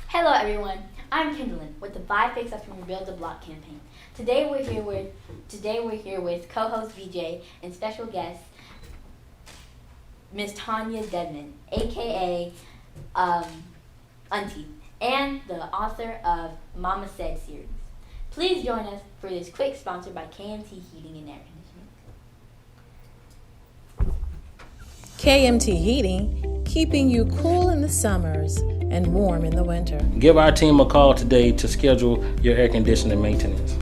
Hello everyone, I'm Kindlin with the Buy Fix Up and Rebuild the Block campaign. Today we're here with co-host VJ and special guest Miss Tonya Debnam, aka Auntie, and the author of Mama Said series. Please join us for this quick sponsor by KMT Heating and Air Conditioning. KMT Heating, keeping you cool in the summers and warm in the winter. Give our team a call today to schedule your air conditioning maintenance.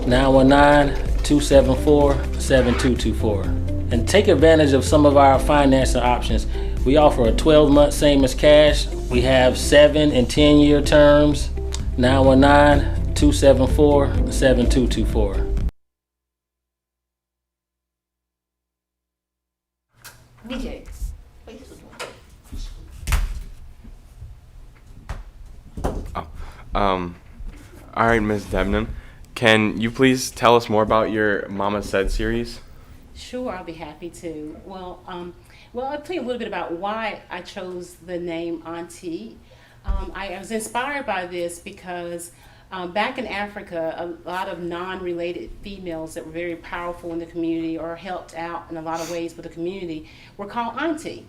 (919-274-7224). And take advantage of some of our financing options. We offer a 12-month same as cash. We have 7 and 10-year terms. (919-274-7224). DJ. All right, Ms. Debnam, can you please tell us more about your Mama Said series? Sure, I'll be happy to. Well, I'll tell you a little bit about why I chose the name Auntie. I was inspired by this because back in Africa, a lot of non-related females that were very powerful in the community or helped out in a lot of ways with the community were called Auntie.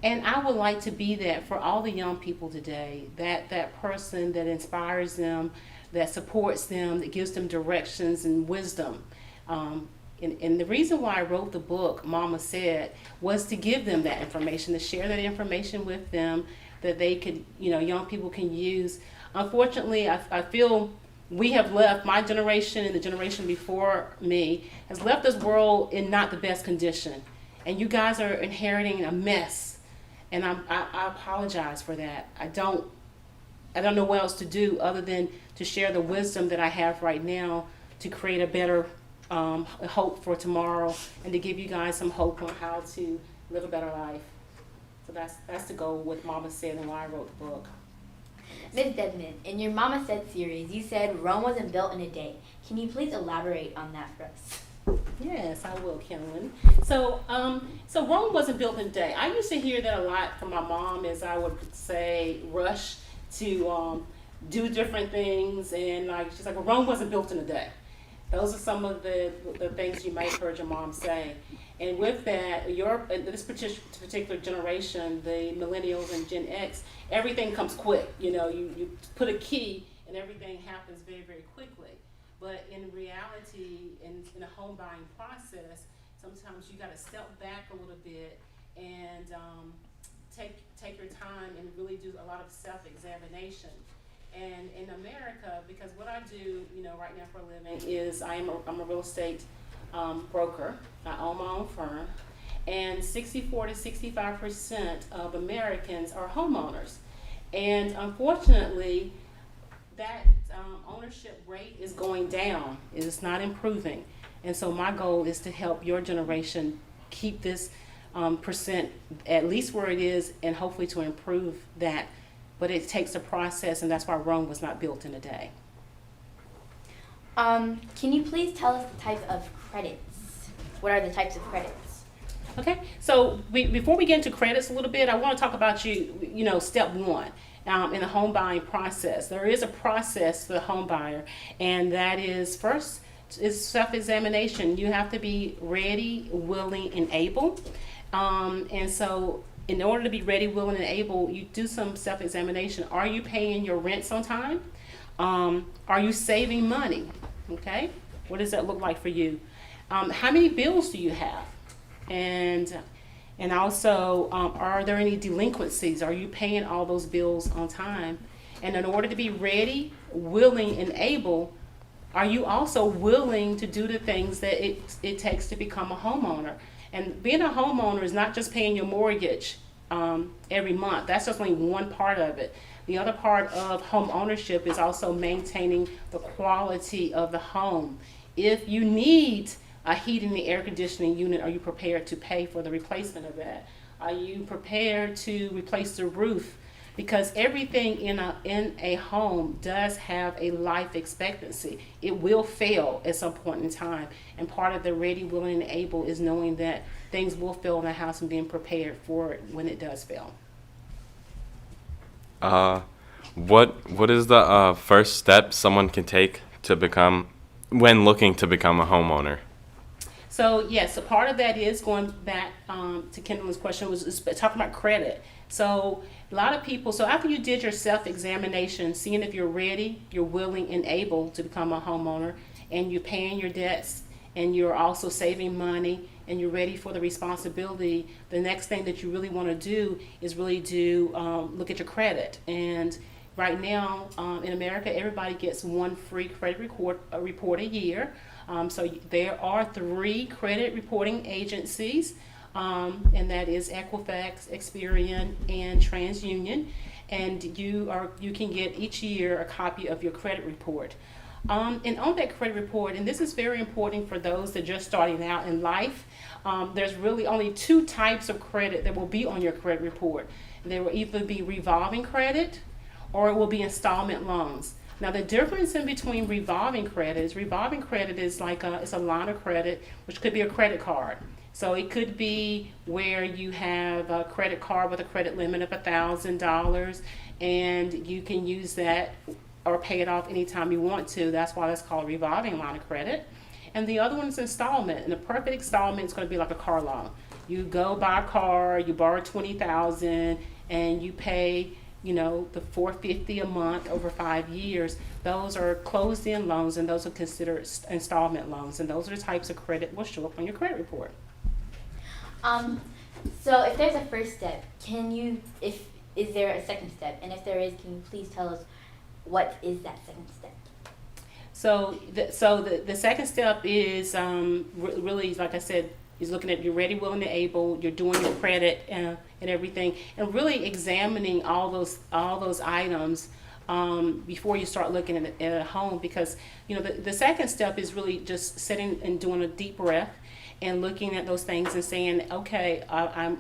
And I would like to be that for all the young people today, that person that inspires them, that supports them, that gives them directions and wisdom. And the reason why I wrote the book, Mama Said, was to give them that information, to share that information with them that they could, young people can use. Unfortunately, I feel we have left, my generation and the generation before me, has left this world in not the best condition. And you guys are inheriting a mess. And I apologize for that. I don't know what else to do other than to share the wisdom that I have right now to create a better hope for tomorrow and to give you guys some hope on how to live a better life. So that's the goal with Mama Said and why I wrote the book. Ms. Debnam, in your Mama Said series, you said Rome wasn't built in a day. Can you please elaborate on that for us? Yes, I will, Kenlin. So Rome wasn't built in a day. I used to hear that a lot from my mom, as I would say, rush to do different things, and she's like, well, Rome wasn't built in a day. Those are some of the things you might have heard your mom say. And with that, this particular generation, the millennials and Gen X, everything comes quick. You put a key and everything happens very, very quickly. But in reality, in a home buying process, sometimes you got to step back a little bit and take your time and really do a lot of self-examination. And in America, because what I do, right now for a living is I'm a real estate broker. I own my own firm, and 64 to 65% of Americans are homeowners, and unfortunately, that ownership rate is going down. It is not improving, and so my goal is to help your generation keep this percent at least where it is, and hopefully to improve that. But it takes a process, and that's why Rome was not built in a day. Can you please tell us the types of credits? What are the types of credits? Okay, so before we get into credits a little bit, I want to talk about step one in the home buying process. There is a process for the home buyer, and that is first is self-examination. You have to be ready, willing, and able. And so in order to be ready, willing, and able, you do some self-examination. Are you paying your rents on time? Are you saving money? Okay, what does that look like for you? How many bills do you have? And also, are there any delinquencies? Are you paying all those bills on time? And in order to be ready, willing, and able, are you also willing to do the things that it takes to become a homeowner? And being a homeowner is not just paying your mortgage every month. That's just only one part of it. The other part of home ownership is also maintaining the quality of the home. If you need a heating and air conditioning unit, are you prepared to pay for the replacement of that? Are you prepared to replace the roof? because everything in a home does have a life expectancy. It will fail at some point in time, and part of the ready, willing, and able is knowing that things will fail in the house and being prepared for it when it does fail. What is the first step someone can take to become when looking to become a homeowner? So yes, so part of that is going back to Kendall's question was talking about credit. So a lot of people, so after you did your self-examination, seeing if you're ready, you're willing and able to become a homeowner, and you're paying your debts, and you're also saving money, and you're ready for the responsibility, the next thing that you really want to do is really look at your credit. And right now in America, everybody gets one free credit report a year. So there are 3 credit reporting agencies, and that is Equifax, Experian, and TransUnion. And you can get each year a copy of your credit report. And on that credit report, and this is very important for those that are just starting out in life, there's really only 2 types of credit that will be on your credit report. There will either be revolving credit or it will be installment loans. Now the difference in between revolving credit is like it's a line of credit, which could be a credit card. So it could be where you have a credit card with a credit limit of $1,000, and you can use that or pay it off anytime you want to. That's why that's called a revolving line of credit. And the other one is installment, and the perfect installment is going to be like a car loan. You go buy a car, you borrow $20,000, and you pay the $450 a month over 5 years. Those are closed-end loans, and those are considered installment loans, and those are the types of credit will show up on your credit report. So if there's a first step, is there a second step? And if there is, can you please tell us what is that second step? So the second step is really, like I said, is looking at you're ready, willing, and able. You're doing your credit and everything, and really examining all those items before you start looking at a home. Because the second step is really just sitting and doing a deep breath and looking at those things and saying, okay,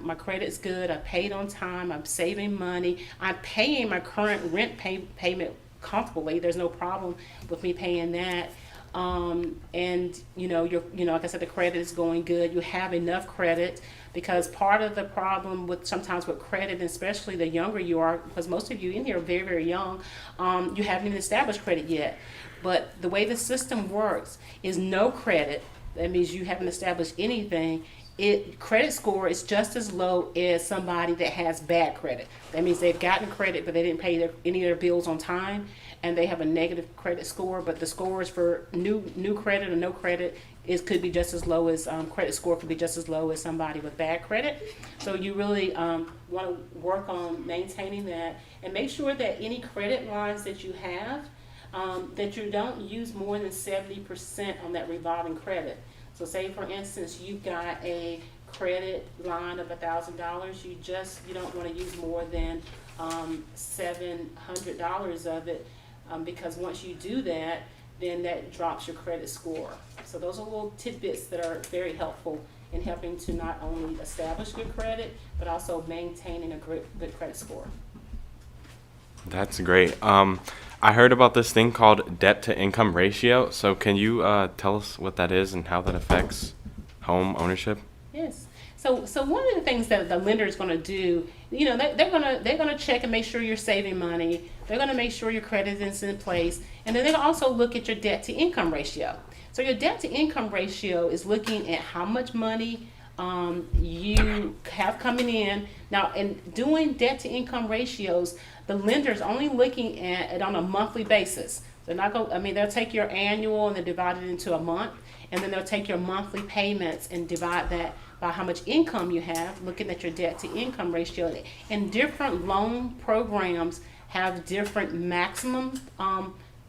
my credit's good. I paid on time. I'm saving money. I'm paying my current rent payment comfortably. There's no problem with me paying that. And you're like I said, the credit is going good. You have enough credit, because part of the problem sometimes with credit, and especially the younger you are, because most of you in here are very, very young, you haven't even established credit yet. But the way the system works is no credit. That means you haven't established anything. Credit score is just as low as somebody that has bad credit. That means they've gotten credit, but they didn't pay any of their bills on time, and they have a negative credit score. But the scores for new credit or no credit could be just as low as credit score could be just as low as somebody with bad credit. So you really want to work on maintaining that, and make sure that any credit lines that you have, that you don't use more than 70% on that revolving credit. So say for instance you've got a credit line of $1,000, you don't want to use more than $700 of it, because once you do that, then that drops your credit score. So those are little tidbits that are very helpful in helping to not only establish good credit, but also maintaining a good credit score. That's great. I heard about this thing called debt to income ratio. So can you tell us what that is and how that affects home ownership? Yes. So one of the things that the lender is going to do, they're gonna check and make sure you're saving money. They're going to make sure your credit is in place, and then they'll also look at your debt to income ratio. So your debt to income ratio is looking at how much money you have coming in. Now, in doing debt to income ratios, the lender's only looking at it on a monthly basis. They're not going. They'll take your annual and they divide it into a month, and then they'll take your monthly payments and divide that by how much income you have, looking at your debt to income ratio. And different loan programs have different maximum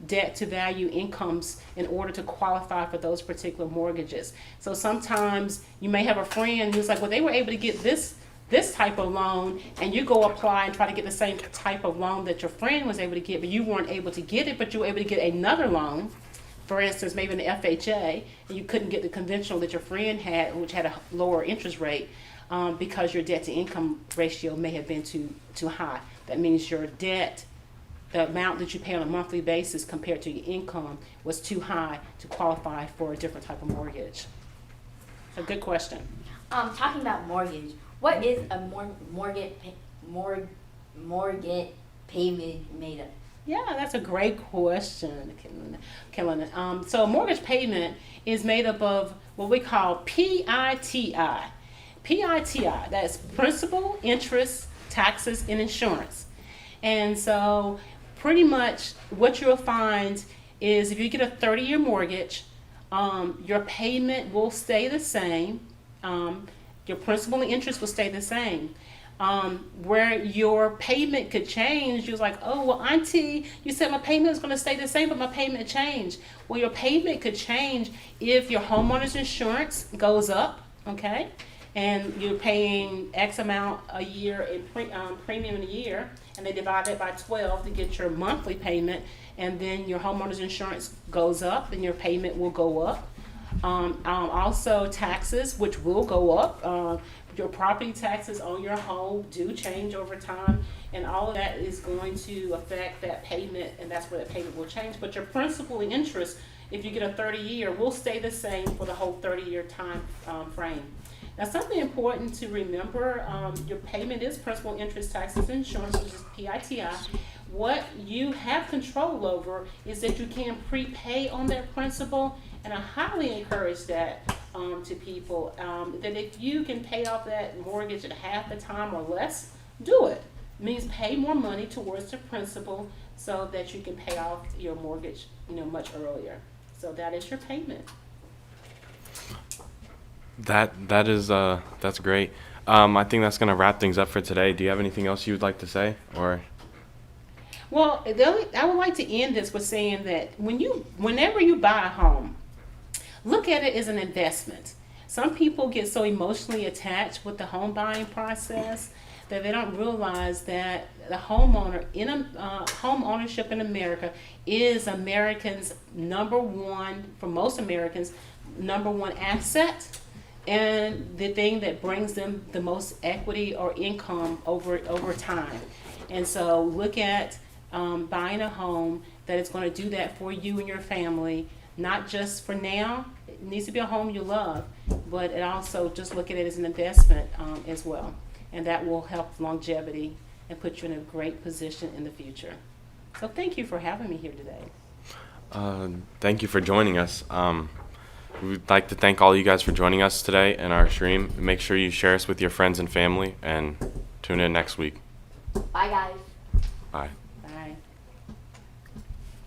debt to value incomes in order to qualify for those particular mortgages. So sometimes you may have a friend who's like, well, they were able to get this type of loan, and you go apply and try to get the same type of loan that your friend was able to get, but you weren't able to get it, but you were able to get another loan, for instance, maybe an FHA, and you couldn't get the conventional that your friend had, which had a lower interest rate, because your debt to income ratio may have been too high. That means your debt, the amount that you pay on a monthly basis compared to your income, was too high to qualify for a different type of mortgage. A good question. Talking about mortgage, what is a mortgage payment made of? Yeah, that's a great question, Kellen. So a mortgage payment is made up of what we call PITI. PITI, that's principal, interest, taxes, and insurance. And so pretty much what you'll find is if you get a 30-year mortgage, your payment will stay the same. Your principal and interest will stay the same. Where your payment could change, you're like, oh, well, Auntie, you said my payment is going to stay the same, but my payment changed. Well, your payment could change if your homeowner's insurance goes up, okay? And you're paying X amount a year in premium in a year, and they divide it by 12 to get your monthly payment, and then your homeowner's insurance goes up, and your payment will go up. Also taxes, which will go up. Your property taxes on your home do change over time, and all of that is going to affect that payment, and that's where that payment will change. But your principal and interest, if you get a 30-year, will stay the same for the whole 30-year time frame. Now, something important to remember, your payment is principal, interest, taxes, and insurance, which is PITI. What you have control over is that you can prepay on that principal, and I highly encourage that to people, that if you can pay off that mortgage at half the time or less, do it. It means pay more money towards the principal so that you can pay off your mortgage, much earlier. So that is your payment. That's great. I think that's gonna wrap things up for today. Do you have anything else you would like to say, or? Well, I would like to end this with saying that whenever you buy a home, look at it as an investment. Some people get so emotionally attached with the home buying process that they don't realize that the home ownership in America is Americans' number one, for most Americans, number one asset, and the thing that brings them the most equity or income over time. And so look at buying a home that is going to do that for you and your family, not just for now. It needs to be a home you love, but it also just look at it as an investment as well. And that will help longevity and put you in a great position in the future. So thank you for having me here today. Thank you for joining us. We'd like to thank all you guys for joining us today in our stream. Make sure you share us with your friends and family, and tune in next week. Bye, guys. Bye.